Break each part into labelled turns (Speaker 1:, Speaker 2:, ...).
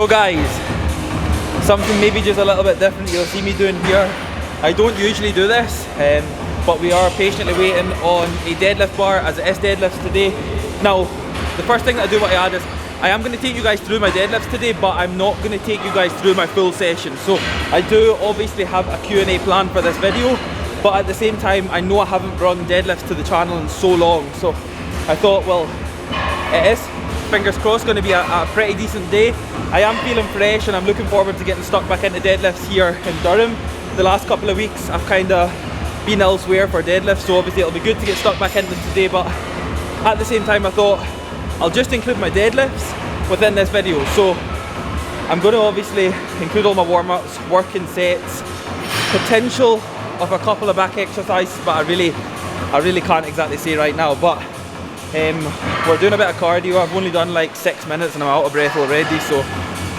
Speaker 1: So guys, something maybe just a little bit different you'll see me doing here. I don't usually do this, but we are patiently waiting on a deadlift bar as it is deadlifts today. Now, the first thing that I do want to add is I am going to take you guys through my deadlifts today, but I'm not going to take you guys through my full session. So I do obviously have a Q&A plan for this video, but at the same time I know I haven't run deadlifts to the channel in so long, so I thought, well, it is, fingers crossed, going to be a pretty decent day. I am feeling fresh and I'm looking forward to getting stuck back into deadlifts here in Durham. The last couple of weeks I've kind of been elsewhere for deadlifts, so obviously it'll be good to get stuck back into today, but at the same time I thought I'll just include my deadlifts within this video. So I'm going to obviously include all my warm-ups, working sets, potential of a couple of back exercises, but I really can't exactly say right now. But we're doing a bit of cardio. I've only done like 6 minutes and I'm out of breath already, so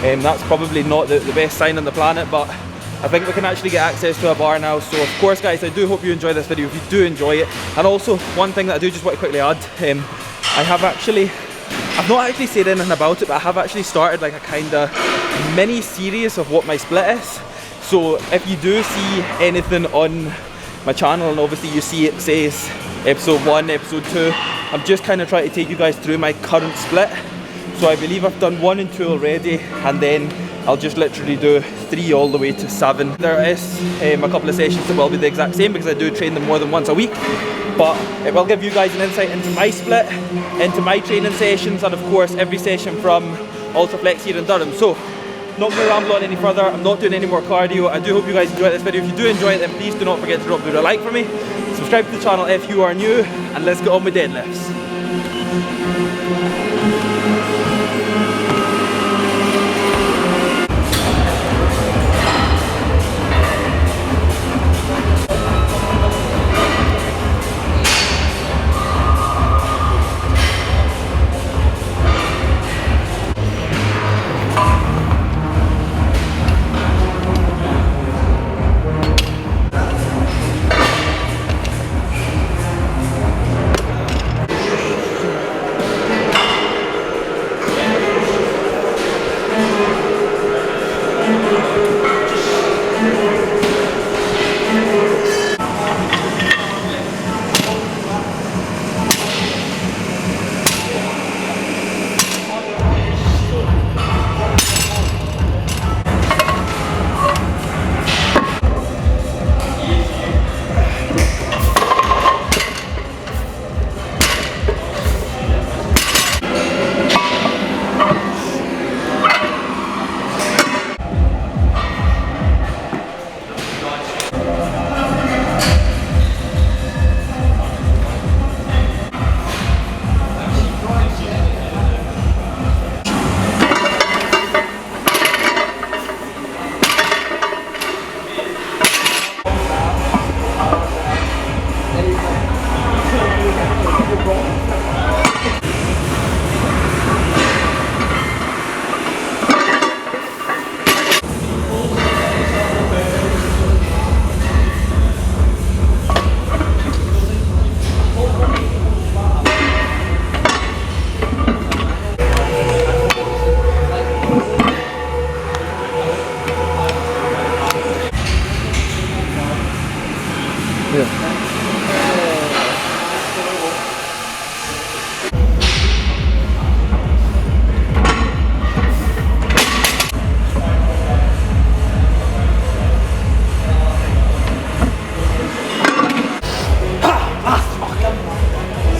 Speaker 1: that's probably not the best sign on the planet, but I think we can actually get access to a bar now. So of course guys, I do hope you enjoy this video if you do enjoy it. And also one thing that I do just want to quickly add, I've not actually said anything about it, but I have actually started like a kind of mini series of what my split is. So if you do see anything on my channel and obviously you see it says episode 1, episode 2, I'm just kind of trying to take you guys through my current split. So I believe I've done 1 and 2 already, and then I'll just literally do 3 all the way to 7. There is a couple of sessions that will be the exact same because I do train them more than once a week, but it will give you guys an insight into my split, into my training sessions, and of course every session from Ultraflex here in Durham. So not going to ramble on any further, I'm not doing any more cardio. I do hope you guys enjoy this video. If you do enjoy it, then please do not forget to drop a like for me. Subscribe to the channel if you are new, and let's get on with deadlifts.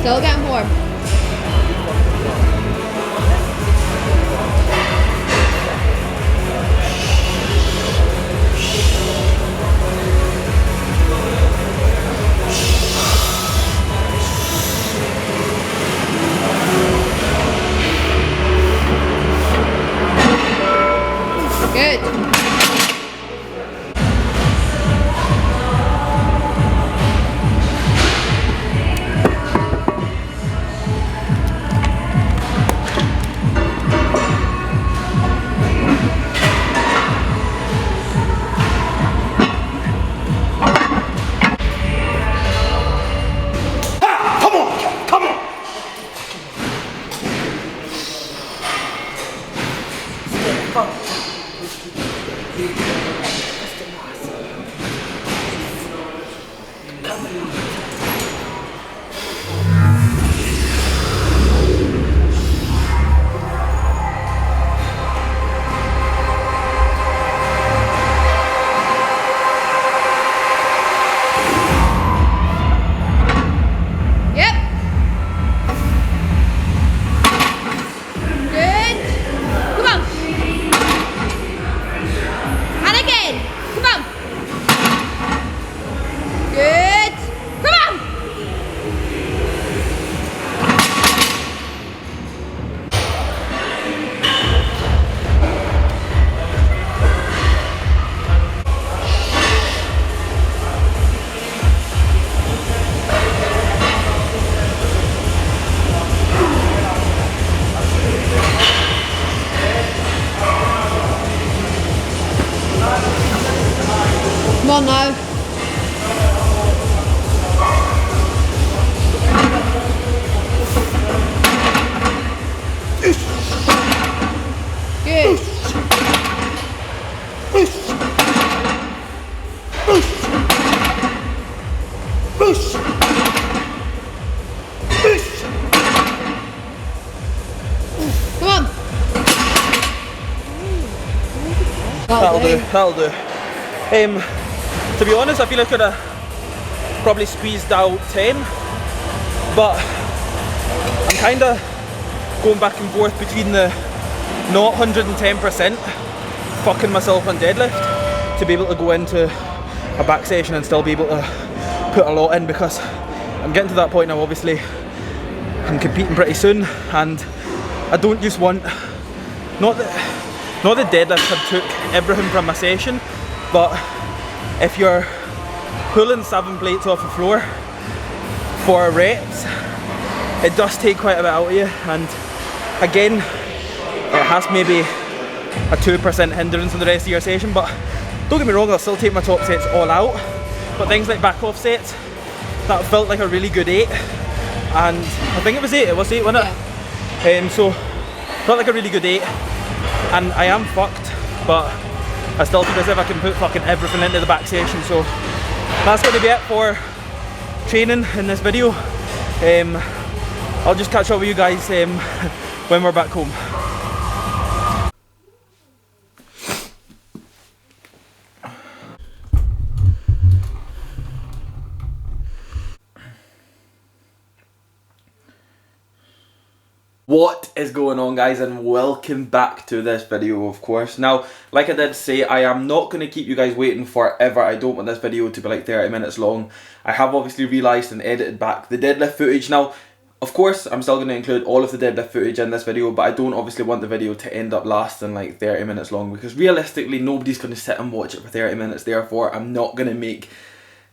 Speaker 2: Still getting warm. Good. Come on now. Good. Come on.
Speaker 1: That'll do. To be honest, I feel I could have probably squeezed out 10, but I'm kind of going back and forth between the not 110% fucking myself on deadlift to be able to go into a back session and still be able to put a lot in, because I'm getting to that point now. Obviously I'm competing pretty soon, and I don't just want, not the deadlift have took everything from my session, but if you're pulling 7 plates off the floor for reps, it does take quite a bit out of you, and again, it has maybe a 2% hindrance on the rest of your session. But don't get me wrong, I'll still take my top sets all out, but things like back off sets, that felt like a really good 8, and I think it was 8, wasn't it?
Speaker 2: Yeah.
Speaker 1: So, felt like a really good 8, and I am fucked, but I still feel as if I can put fucking everything into the back session. So that's going to be it for training in this video. I'll just catch up with you guys when we're back home. What is going on, guys, and welcome back to this video, of course. Now, like I did say, I am not going to keep you guys waiting forever. I don't want this video to be like 30 minutes long. I have obviously realised and edited back the deadlift footage. Now, of course, I'm still going to include all of the deadlift footage in this video, but I don't obviously want the video to end up lasting like 30 minutes long, because realistically, nobody's going to sit and watch it for 30 minutes. Therefore, I'm not going to make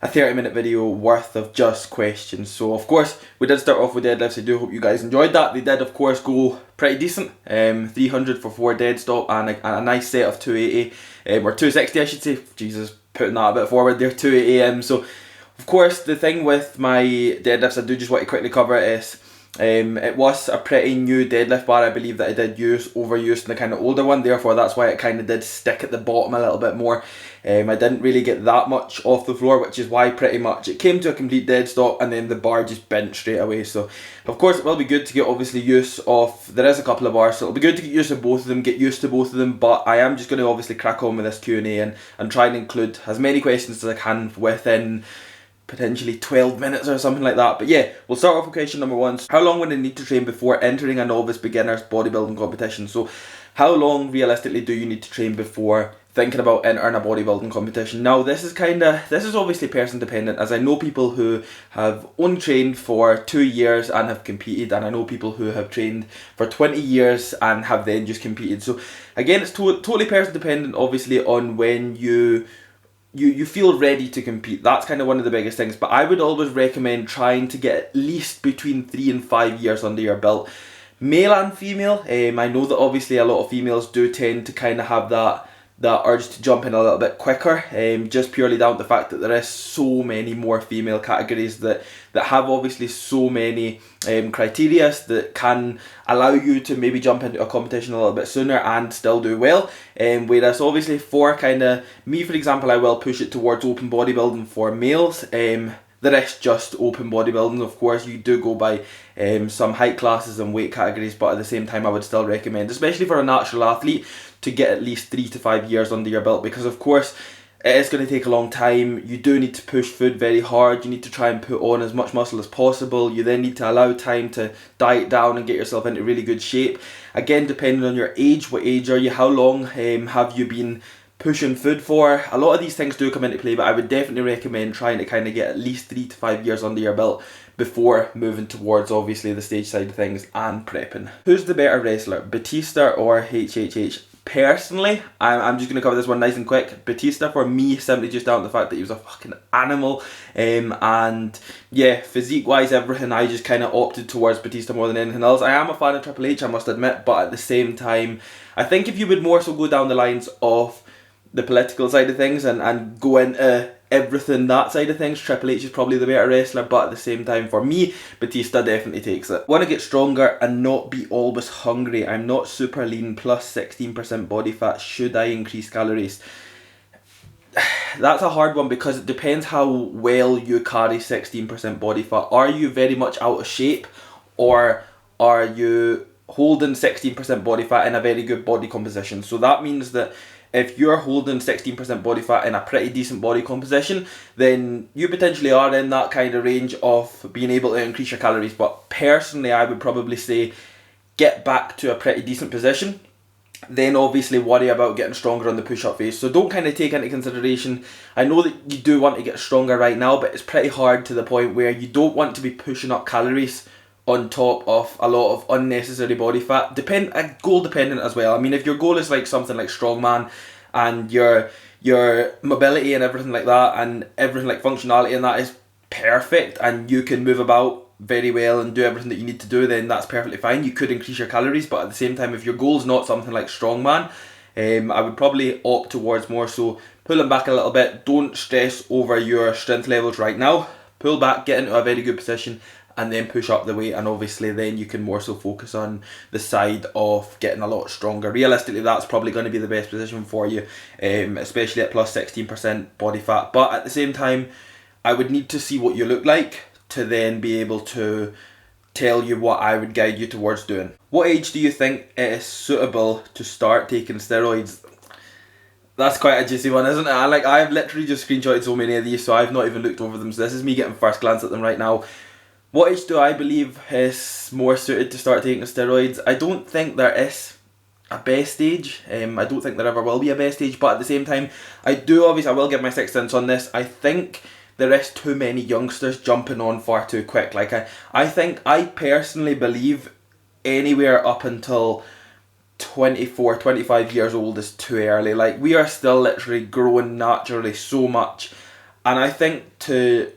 Speaker 1: a 30-minute video worth of just questions. So of course we did start off with deadlifts. I do hope you guys enjoyed that. They did of course go pretty decent, 300 for 4 dead stop and a nice set of 280 or 260 I should say. Jesus, putting that a bit forward there, 280. So of course the thing with my deadlifts, I do just want to quickly cover it, is it was a pretty new deadlift bar, I believe, that I did overuse in the kind of older one. Therefore that's why it kind of did stick at the bottom a little bit more. I didn't really get that much off the floor, which is why pretty much it came to a complete dead stop and then the bar just bent straight away. So of course it will be good to get obviously use of, there is a couple of bars, so it'll be good to get used to both of them, get used to both of them. But I am just going to obviously crack on with this Q&A and try and include as many questions as I can within potentially 12 minutes or something like that. But yeah, we'll start off with question number 1. How long would I need to train before entering a novice beginner's bodybuilding competition? So how long realistically do you need to train before thinking about entering a bodybuilding competition? Now this is obviously person dependent, as I know people who have only trained for 2 years and have competed, and I know people who have trained for 20 years and have then just competed. So again, it's totally person dependent obviously on when you feel ready to compete. That's kind of one of the biggest things, but I would always recommend trying to get at least between 3 and 5 years under your belt, male and female. I know that obviously a lot of females do tend to kind of have that urge to jump in a little bit quicker, just purely down to the fact that there is so many more female categories that have obviously so many criteria that can allow you to maybe jump into a competition a little bit sooner and still do well. Whereas obviously for kind of me, for example, I will push it towards open bodybuilding for males. the rest just open bodybuilding. Of course, you do go by some height classes and weight categories, but at the same time I would still recommend, especially for a natural athlete, to get at least 3 to 5 years under your belt, because of course it is going to take a long time. You do need to push food very hard. You need to try and put on as much muscle as possible. You then need to allow time to diet down and get yourself into really good shape. Again, depending on your age, what age are you, how long have you been pushing food for? A lot of these things do come into play, but I would definitely recommend trying to kind of get at least 3 to 5 years under your belt before moving towards obviously the stage side of things and prepping. Who's the better wrestler, Batista or HHH? Personally, I'm just going to cover this one nice and quick. Batista for me, simply just down to the fact that he was a fucking animal. And yeah, physique wise, everything, I just kind of opted towards Batista more than anything else. I am a fan of Triple H, I must admit, but at the same time, I think if you would more so go down the lines of the political side of things and go into everything that side of things, Triple H is probably the better wrestler, but at the same time, for me, Batista definitely takes it. Want to get stronger and not be always hungry. I'm not super lean, plus 16% body fat. Should I increase calories? That's a hard one, because it depends how well you carry 16% body fat. Are you very much out of shape, or are you holding 16% body fat in a very good body composition? So that means that if you're holding 16% body fat in a pretty decent body composition, then you potentially are in that kind of range of being able to increase your calories. But personally, I would probably say get back to a pretty decent position, then obviously worry about getting stronger on the push-up phase. So don't kind of take into consideration, I know that you do want to get stronger right now, but it's pretty hard to the point where you don't want to be pushing up calories on top of a lot of unnecessary body fat. Goal dependent as well. I mean, if your goal is like something like strongman, and your mobility and everything like that, and everything like functionality and that is perfect, and you can move about very well and do everything that you need to do, then that's perfectly fine. You could increase your calories, but at the same time, if your goal is not something like strongman, I would probably opt towards more so pulling back a little bit. Don't stress over your strength levels right now. Pull back, get into a very good position, and then push up the weight, and obviously then you can more so focus on the side of getting a lot stronger. Realistically, that's probably going to be the best position for you, especially at plus 16% body fat. But at the same time, I would need to see what you look like to then be able to tell you what I would guide you towards doing. What age do you think it is suitable to start taking steroids? That's quite a juicy one, isn't it? I've literally just screenshotted so many of these, so I've not even looked over them. So this is me getting first glance at them right now. What age do I believe is more suited to start taking steroids? I don't think there is a best age. I don't think there ever will be a best age, but at the same time, I will give my 6 cents on this. I think there is too many youngsters jumping on far too quick. I personally believe anywhere up until 24, 25 years old is too early. We are still literally growing naturally so much, and I think to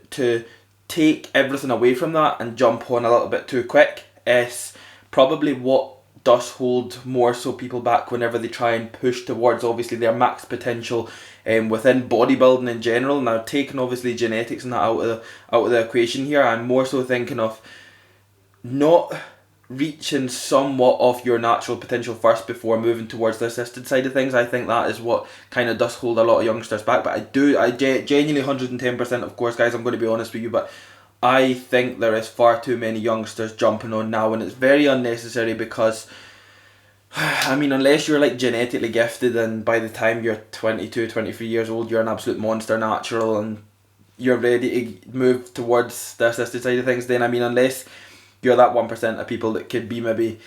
Speaker 1: take everything away from that and jump on a little bit too quick is probably what does hold more so people back whenever they try and push towards obviously their max potential within bodybuilding in general. Now, taking obviously genetics and that out of the equation here, I'm more so thinking of not reaching somewhat of your natural potential first before moving towards the assisted side of things. I think that is what kind of does hold a lot of youngsters back. But I genuinely 110%, of course guys, I'm going to be honest with you, but I think there is far too many youngsters jumping on now, and it's very unnecessary because, I mean, unless you're genetically gifted and by the time you're 22, 23 years old, you're an absolute monster natural and you're ready to move towards the assisted side of things, then I mean, unless you're that 1% of people that could be maybe,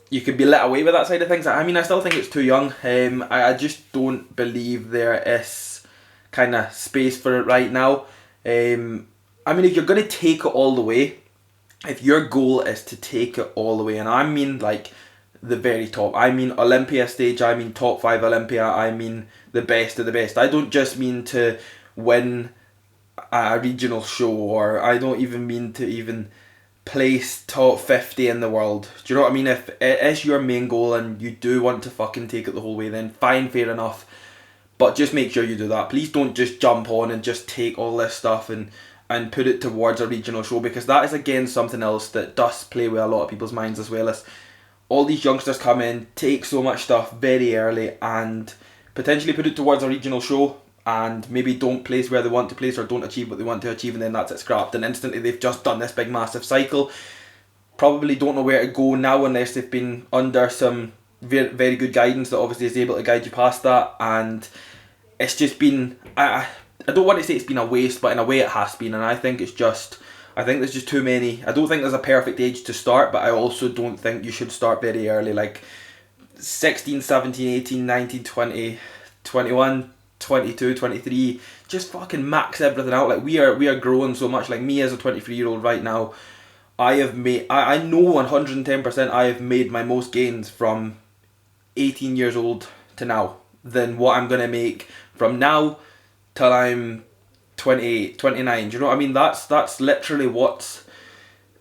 Speaker 1: you could be let away with that side of things. I mean, I still think it's too young. I just don't believe there is kind of space for it right now. I mean, if you're going to take it all the way, if your goal is to take it all the way, and I mean the very top, I mean Olympia stage, I mean top 5 Olympia, I mean the best of the best. I don't just mean to win a regional show, or I don't even mean to even place top 50 in the world. Do you know what I mean? If it is your main goal and you do want to fucking take it the whole way, then fine, fair enough. But just make sure you do that. Please don't just jump on and just take all this stuff and put it towards a regional show, because that is again something else that does play with a lot of people's minds, as well as all these youngsters come in, take so much stuff very early and potentially put it towards a regional show, and maybe don't place where they want to place or don't achieve what they want to achieve, and then that's it, scrapped, and instantly they've just done this big massive cycle. Probably don't know where to go now unless they've been under some very, very good guidance that obviously is able to guide you past that. And it's just been, I don't want to say it's been a waste, but in a way it has been. And I think there's just too many. I don't think there's a perfect age to start, but I also don't think you should start very early, like 16, 17, 18, 19, 20, 21, 22, 23, just fucking max everything out. Like we are growing so much. Like me as a 23-year-old right now, I know 110% I have made my most gains from 18 years old to now than what I'm going to make from now till I'm 28, 29. Do you know what I mean? That's literally what's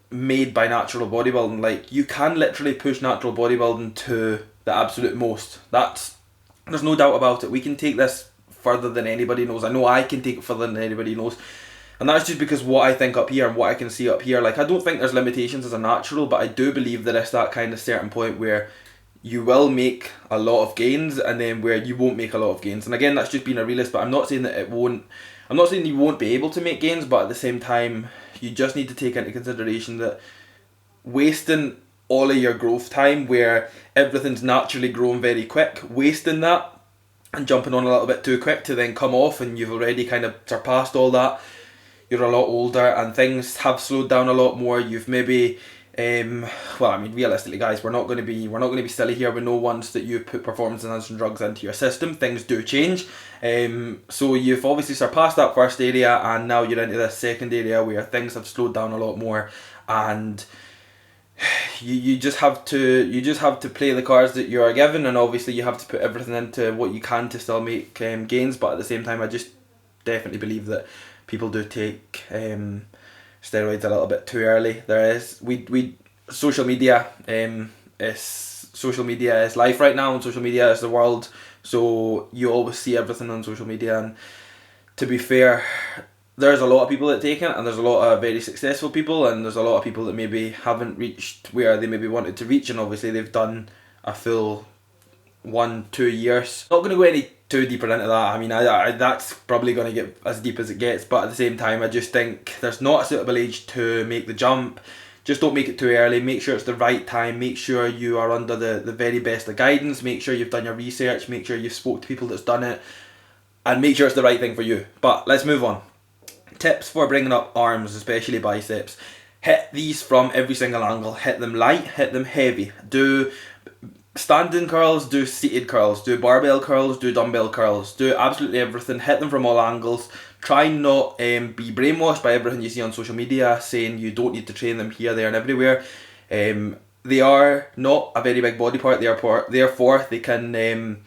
Speaker 1: made by natural bodybuilding. Like, you can literally push natural bodybuilding to the absolute most. There's no doubt about it. We can take this further than anybody knows. I know I can take it further than anybody knows. And that's just because what I think up here and what I can see up here. Like, I don't think there's limitations as a natural, but I do believe there is that kind of certain point where you will make a lot of gains and then where you won't make a lot of gains. And again, that's just being a realist, but I'm not saying you won't be able to make gains, but at the same time, you just need to take into consideration that wasting all of your growth time where everything's naturally growing very quick, wasting that and jumping on a little bit too quick to then come off and you've already kind of surpassed all that. You're a lot older and things have slowed down a lot more. You've maybe realistically, guys, we're not going to be silly here. We know once that you put performance enhancing drugs into your system, things do change. So you've obviously surpassed that first area, and now you're into this second area where things have slowed down a lot more, and you just have to play the cards that you are given, and obviously you have to put everything into what you can to still make gains. But at the same time, I just definitely believe that people do take steroids a little bit too early. Social media is life right now, and social media is the world, so you always see everything on social media. And to be fair, there's a lot of people that take it, and there's a lot of very successful people, and there's a lot of people that maybe haven't reached where they maybe wanted to reach, and obviously they've done a full 1-2 years. Not going to go any too deeper into that. I mean, I that's probably going to get as deep as it gets, but at the same time, I just think there's not a suitable age to make the jump. Just don't make it too early. Make sure it's the right time. Make sure you are under the very best of guidance. Make sure you've done your research. Make sure you've spoke to people that's done it, and make sure it's the right thing for you. But let's move on. Tips for bringing up arms, especially biceps. Hit these from every single angle. Hit them light, hit them heavy. Do standing curls, do seated curls, do barbell curls, do dumbbell curls, do absolutely everything. Hit them from all angles. Try not be brainwashed by everything you see on social media saying you don't need to train them here, there and everywhere. They are not a very big body part, therefore they can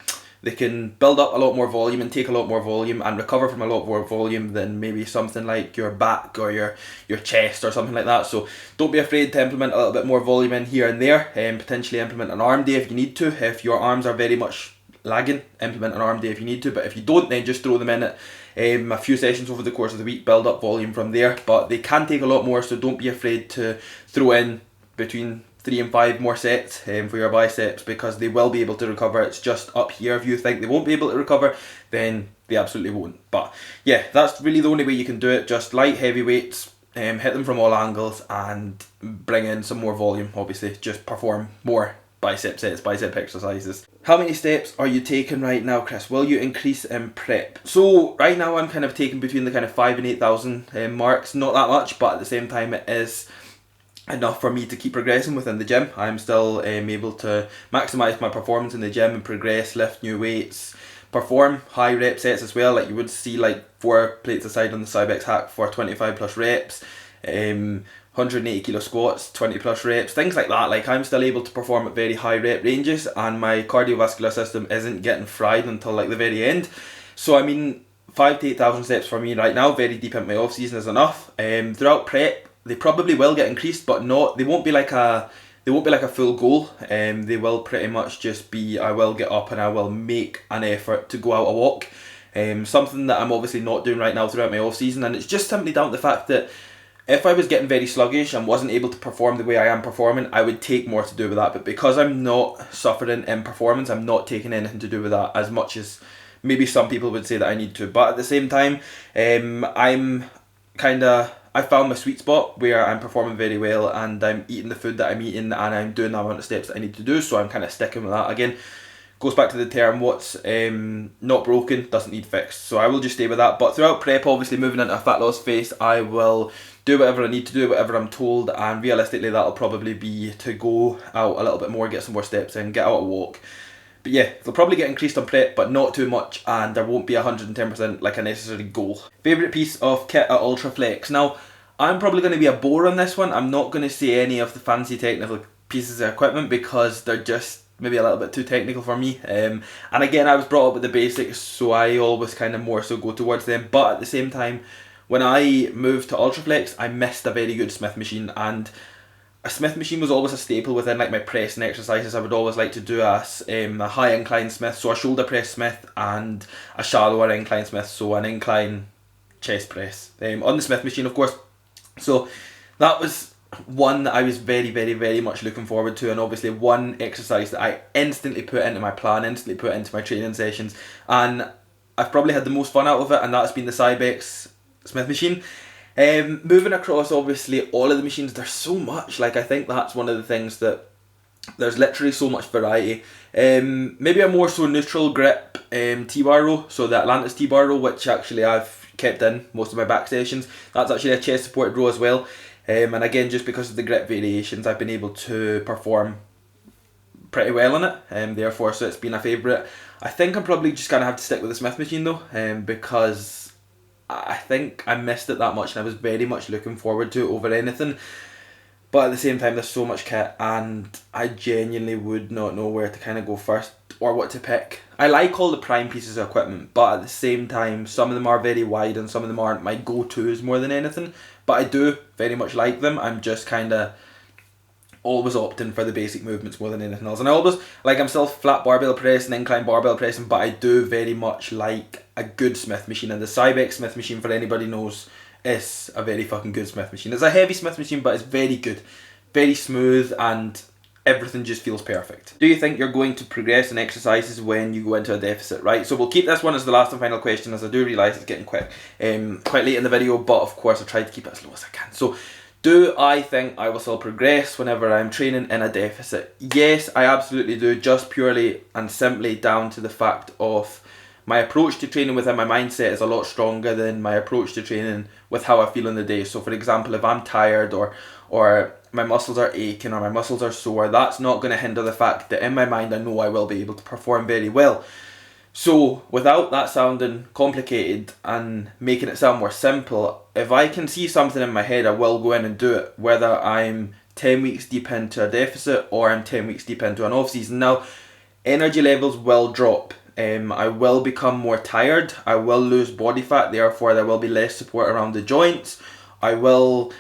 Speaker 1: build up a lot more volume and take a lot more volume and recover from a lot more volume than maybe something like your back or your chest or something like that. So don't be afraid to implement a little bit more volume in here and there, and potentially implement an arm day if you need to. If your arms are very much lagging, implement an arm day if you need to, but if you don't, then just throw them in at a few sessions over the course of the week, build up volume from there. But they can take a lot more, so don't be afraid to throw in between 3 and 5 more sets for your biceps, because they will be able to recover. It's just up here, if you think they won't be able to recover, then they absolutely won't. But yeah, that's really the only way you can do it. Just light, heavy weights, hit them from all angles, and bring in some more volume. Obviously, just perform more bicep sets, bicep exercises. How many steps are you taking right now, Chris? Will you increase in prep? So right now I'm kind of taking between the kind of 5,000 and 8,000 marks. Not that much, but at the same time it is enough for me to keep progressing within the gym. I'm still able to maximise my performance in the gym and progress, lift new weights, perform high rep sets as well. Like you would see, like 4 plates aside on the Cybex hack for 25 plus reps, 180 kilo squats, 20 plus reps, things like that. Like I'm still able to perform at very high rep ranges, and my cardiovascular system isn't getting fried until like the very end. So I mean, 5,000 to 8,000 steps for me right now, very deep in my off season, is enough. Throughout prep, they probably will get increased, but they won't be like a full goal. They will pretty much just be, I will get up and I will make an effort to go out a walk. Something that I'm obviously not doing right now throughout my off season, and it's just simply down to the fact that if I was getting very sluggish and wasn't able to perform the way I am performing, I would take more to do with that. But because I'm not suffering in performance, I'm not taking anything to do with that as much as maybe some people would say that I need to. But at the same time, I found my sweet spot where I'm performing very well and I'm eating the food that I'm eating and I'm doing the amount of steps that I need to do, so I'm kind of sticking with that. Again, goes back to the term, what's not broken doesn't need fixed, so I will just stay with that. But throughout prep, obviously moving into a fat loss phase, I will do whatever I need to do, whatever I'm told, and realistically that'll probably be to go out a little bit more, get some more steps in, get out a walk. But yeah, they'll probably get increased on prep, but not too much, and there won't be 110% like a necessary goal. Favourite piece of kit at Ultraflex. Now, I'm probably going to be a bore on this one. I'm not going to say any of the fancy technical pieces of equipment because they're just maybe a little bit too technical for me. And again, I was brought up with the basics, so I always kind of more so go towards them. But at the same time, when I moved to Ultraflex, I missed a very good Smith machine, and a Smith machine was always a staple within like my pressing exercises. I would always like to do a high incline Smith, so a shoulder press Smith, and a shallower incline Smith, so an incline chest press on the Smith machine, of course. So that was one that I was very, very, very much looking forward to, and obviously one exercise that I instantly put into my plan, instantly put into my training sessions, and I've probably had the most fun out of it, and that's been the Cybex Smith machine. Moving across, obviously, all of the machines, there's so much. Like, I think that's one of the things that there's literally so much variety. Maybe a more so neutral grip T-bar row, so the Atlantis T-bar row, which actually I've kept in most of my back sessions. That's actually a chest supported row as well. And again, just because of the grip variations, I've been able to perform pretty well in it, therefore, so it's been a favourite. I think I'm probably just going to have to stick with the Smith machine though, because I think I missed it that much and I was very much looking forward to it over anything. But at the same time, there's so much kit and I genuinely would not know where to kind of go first or what to pick. I like all the prime pieces of equipment, but at the same time, some of them are very wide and some of them aren't my go-tos more than anything. But I do very much like them. I'm just kind of always opting for the basic movements more than anything else. And I always, like, I'm still flat barbell pressing, incline barbell pressing, but I do very much like a good Smith machine. And the Cybex Smith machine, for anybody knows, is a very fucking good Smith machine. It's a heavy Smith machine, but it's very good. Very smooth and everything just feels perfect. Do you think you're going to progress in exercises when you go into a deficit? Right, so we'll keep this one as the last and final question, as I do realise it's getting quite late in the video, but of course I tried to keep it as low as I can. So, do I think I will still progress whenever I'm training in a deficit? Yes, I absolutely do, just purely and simply down to the fact of my approach to training within my mindset is a lot stronger than my approach to training with how I feel in the day. So for example, if I'm tired or my muscles are aching or my muscles are sore, that's not going to hinder the fact that in my mind I know I will be able to perform very well. So without that sounding complicated and making it sound more simple, if I can see something in my head, I will go in and do it, whether I'm 10 weeks deep into a deficit or I'm 10 weeks deep into an off-season. Now, energy levels will drop. I will become more tired. I will lose body fat, therefore there will be less support around the joints. I will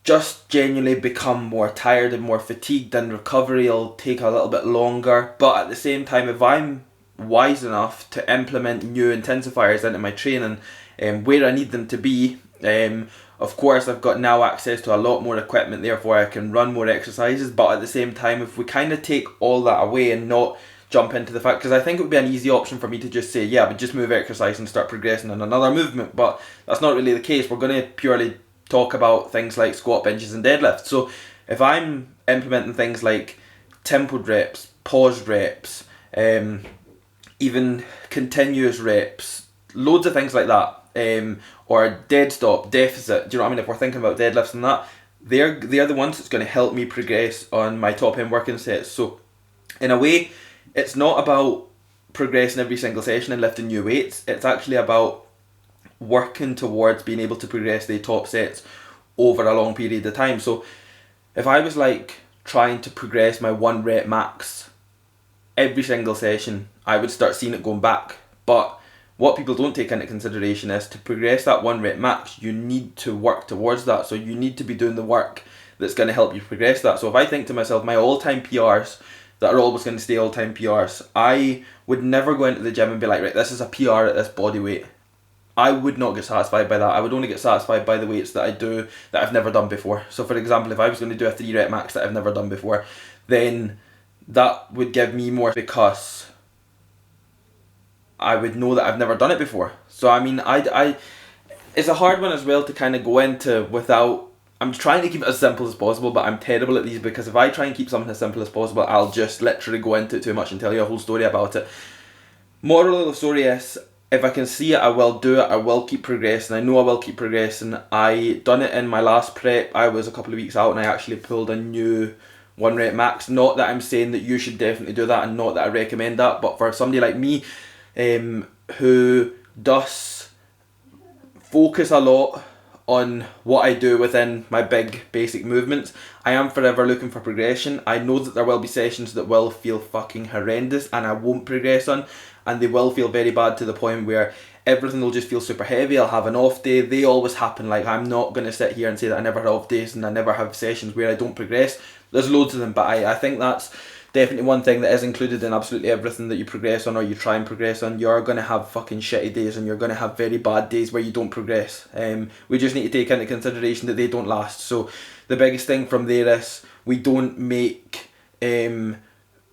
Speaker 1: just genuinely become more tired and more fatigued, and recovery will take a little bit longer. But at the same time, if I'm wise enough to implement new intensifiers into my training where I need them to be, of course I've got now access to a lot more equipment, therefore I can run more exercises. But at the same time, if we kind of take all that away and not jump into the fact, because I think it would be an easy option for me to just say, yeah, but just move exercise and start progressing in another movement, but that's not really the case. We're going to purely talk about things like squat, benches and deadlifts. So if I'm implementing things like tempoed reps, paused reps, even continuous reps, loads of things like that, or dead stop, deficit, do you know what I mean? If we're thinking about deadlifts and that, they're the ones that's going to help me progress on my top end working sets. So in a way, it's not about progressing every single session and lifting new weights. It's actually about working towards being able to progress the top sets over a long period of time. So if I was like trying to progress my 1 rep max every single session, I would start seeing it going back. But what people don't take into consideration is to progress that 1 rep max, you need to work towards that. So you need to be doing the work that's going to help you progress that. So if I think to myself, my all-time PRs that are always going to stay all-time PRs, I would never go into the gym and be like, right, this is a PR at this body weight. I would not get satisfied by that. I would only get satisfied by the weights that I do that I've never done before. So for example, if I was going to do a 3 rep max that I've never done before, then that would give me more, because I would know that I've never done it before. So I mean, it's a hard one as well to kind of go into without. I'm trying to keep it as simple as possible, but I'm terrible at these, because if I try and keep something as simple as possible, I'll just literally go into it too much and tell you a whole story about it. Moral of the story is, if I can see it, I will do it. I will keep progressing. I know I will keep progressing. I done it in my last prep. I was a couple of weeks out and I actually pulled a new 1 rep max. Not that I'm saying that you should definitely do that, and not that I recommend that, but for somebody like me who does focus a lot on what I do within my big basic movements, I am forever looking for progression. I know that there will be sessions that will feel fucking horrendous and I won't progress on, and they will feel very bad to the point where everything will just feel super heavy. I'll have an off day. They always happen. Like, I'm not going to sit here and say that I never have off days and I never have sessions where I don't progress. There's loads of them, but I think that's definitely one thing that is included in absolutely everything that you progress on or you try and progress on. You're going to have fucking shitty days and you're going to have very bad days where you don't progress. We just need to take into consideration that they don't last. So the biggest thing from there is we don't make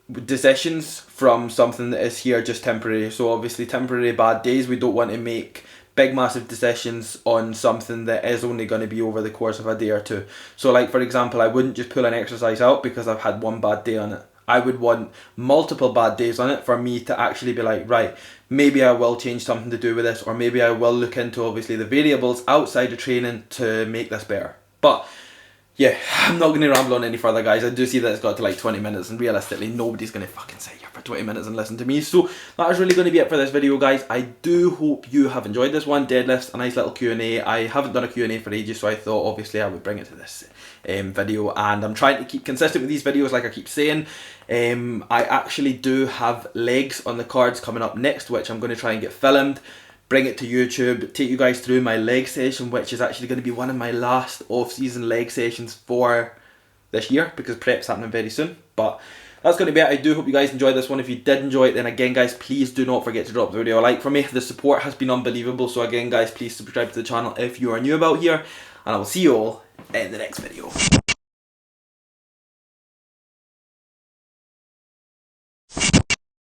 Speaker 1: decisions from something that is here just temporary. So obviously temporary bad days, we don't want to make big massive decisions on something that is only going to be over the course of a day or two. So like, for example, I wouldn't just pull an exercise out because I've had one bad day on it. I would want multiple bad days on it for me to actually be like, right, maybe I will change something to do with this, or maybe I will look into obviously the variables outside of training to make this better. But yeah, I'm not going to ramble on any further, guys. I do see that it's got to like 20 minutes, and realistically nobody's going to fucking sit here for 20 minutes and listen to me. So that is really going to be it for this video, guys. I do hope you have enjoyed this one. Deadlifts, a nice little Q&A. I haven't done a Q&A for ages, so I thought obviously I would bring it to this video, and I'm trying to keep consistent with these videos like I keep saying. I actually do have legs on the cards coming up next, which I'm going to try and get filmed, bring it to YouTube, take you guys through my leg session, which is actually going to be one of my last off-season leg sessions for this year, because prep's happening very soon. But that's going to be it. I do hope you guys enjoyed this one. If you did enjoy it, then again, guys, please do not forget to drop the video a like for me. The support has been unbelievable, so again, guys, please subscribe to the channel if you are new about here, and I will see you all in the next video.